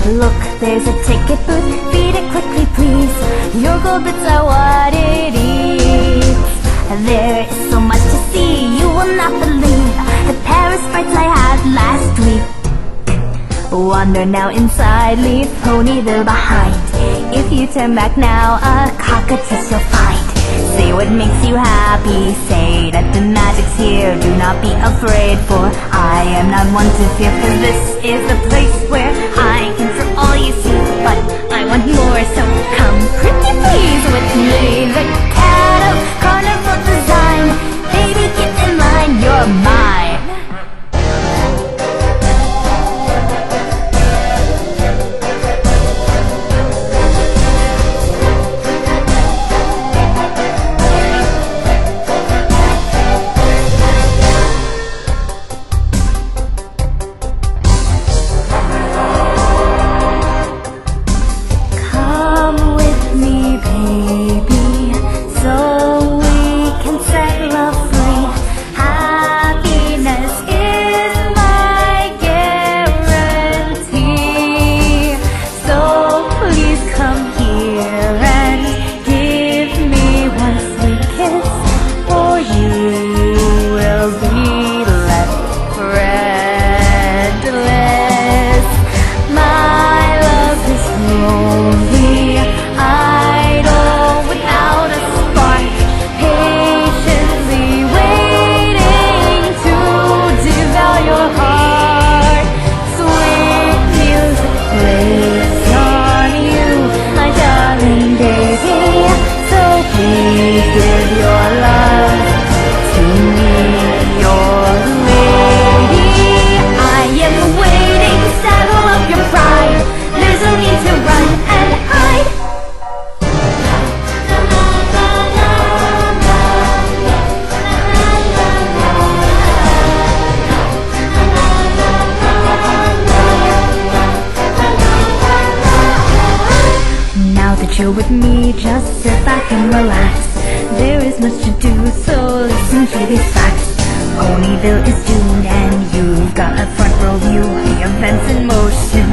Look, there's a ticket booth, feed it quickly please. Your gold bits are what it eats. There is so much to see, you will not believe the Paris frights I had last week. Wander now inside, leave Ponyville behind. If you turn back now, a cockatoo you'll find. Say what makes you happy, say that the magic's here. Do not be afraid, for I am not one to fear. For this is the place where I can for all you see. But I want more, so come pretty please with me. The cat of Carnival design, baby get in line, you're mine. Chill with me, just sit back and relax. There is much to do, so listen to these facts. Ponyville is doomed and you've got a front row view. The event's in motion.